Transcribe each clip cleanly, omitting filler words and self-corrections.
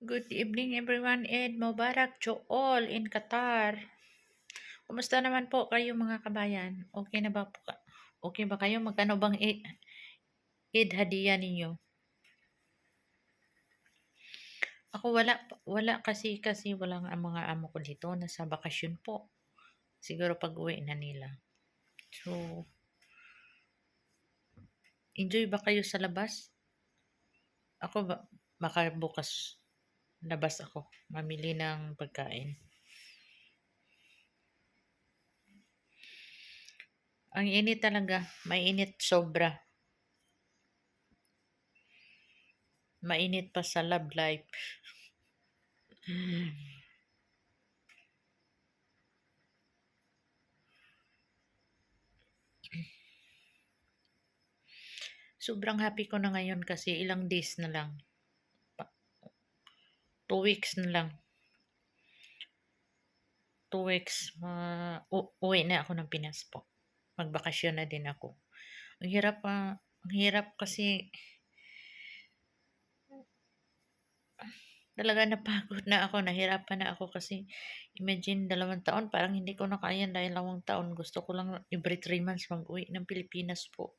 Good evening everyone and Mubarak to all in Qatar. Kumusta naman po kayo mga kabayan? Okay na ba po Okay ba kayo? Magkano bang Eid hadiah ninyo? Ako wala kasi walang ang mga amo ko dito nasa bakasyon po. Siguro pag-uwi na nila. So, enjoy ba kayo sa labas? Ako ba baka bukas labas ako mamili ng pagkain. Ang init talaga, mainit sobra. Mainit pa sa love life. Sobrang happy ko na ngayon kasi ilang days na lang. 2 weeks na lang. 2 weeks, uwi na ako ng Pinas po. Magbakasyon na din ako. Ang hirap kasi talaga napagod na ako, nahirapan na ako kasi imagine 2 taon, parang hindi ko na kaya dahil 2 taon. Gusto ko lang every 3 months mag-uwi ng Pilipinas po.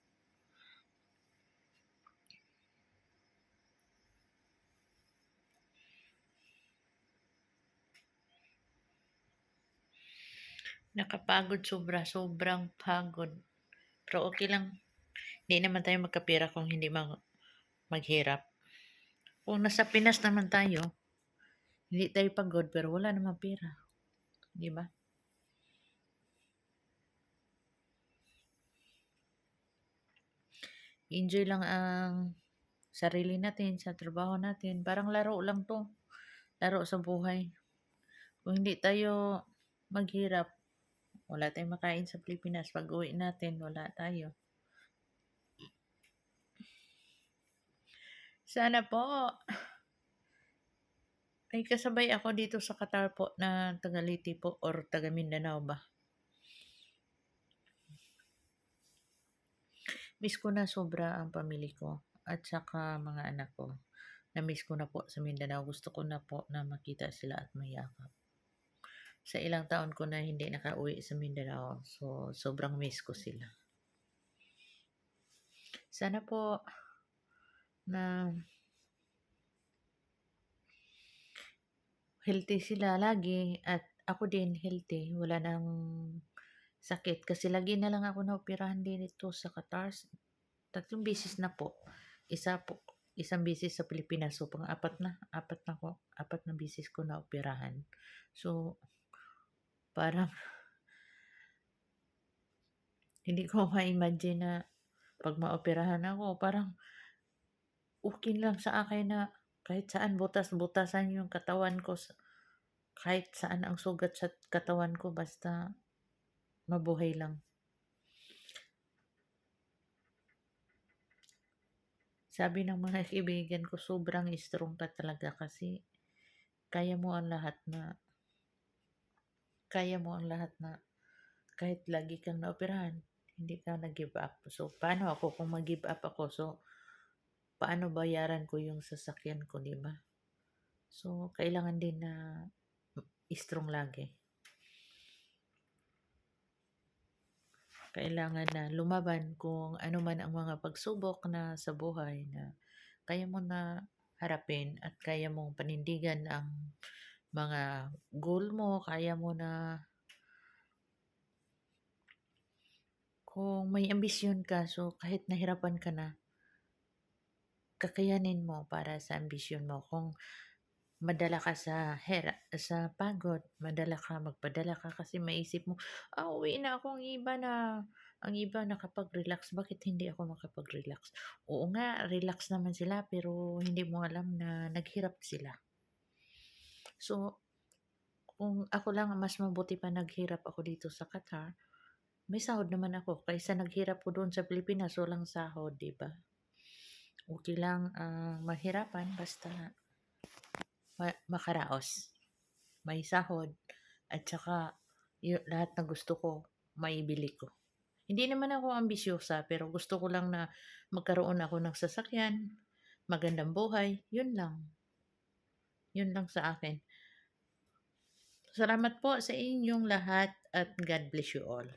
Nakapagod sobra, sobrang pagod. Pero okay lang, hindi naman tayo magkapira kung hindi maghirap. Kung nasa Pinas naman tayo, hindi tayo pagod pero wala namang pera. Di ba? Enjoy lang ang sarili natin sa trabaho natin. Parang laro lang to. Laro sa buhay. Kung hindi tayo maghirap, wala tayong makain sa Pilipinas. Pag uwi natin, wala tayo. Sana po. Ay kasabay ako dito sa Qatar po na taga Leyte po or taga Mindanao ba? Miss ko na sobra ang pamilya ko at saka mga anak ko. Na-miss ko na po sa Mindanao. Gusto ko na po na makita sila at mayakap. Sa ilang taon ko na hindi nakauwi sa Mindanao. So, sobrang miss ko sila. Sana po na healthy sila lagi at ako din healthy. Wala nang sakit. Kasi lagi na lang ako naoperahan din ito sa Qatar. 3 beses na po. Isang beses sa Pilipinas. So, apat na beses ko na operahan. So, parang hindi ko ma-imagine na pag maoperahan ako, parang okay lang sa akin na kahit saan butas-butasan yung katawan ko, kahit saan ang sugat sa katawan ko, basta mabuhay lang. Sabi ng mga kaibigan ko, sobrang strong ka talaga kasi kaya mo ang lahat na kaya mo ang lahat na kahit lagi kang naoperahan, hindi ka nag-give up. So, paano ako kung mag-give up ako? So, paano bayaran ko yung sasakyan ko, di ba? So, kailangan din na strong lagi. Kailangan na lumaban kung ano man ang mga pagsubok na sa buhay na kaya mo na harapin at kaya mong panindigan ang mga goal mo, kaya mo na kung may ambisyon ka, so kahit nahirapan ka na, kakayanin mo para sa ambisyon mo. Kung madala ka sa pagod, magpadala ka kasi maisip mo, uwi na ako, ang iba nakapag-relax, bakit hindi ako makapag-relax? Oo nga, relax naman sila, pero hindi mo alam na naghirap sila. So, kung ako lang, mas mabuti pa naghirap ako dito sa Qatar, may sahod naman ako, kaysa naghirap ko doon sa Pilipinas, walang sahod, di ba? Okay lang mahirapan, basta makaraos. May sahod at saka lahat na gusto ko maibili ko. Hindi naman ako ambisyosa pero gusto ko lang na magkaroon ako ng sasakyan, magandang buhay, yun lang. 'Yun lang sa akin. Salamat po sa inyong lahat at God bless you all.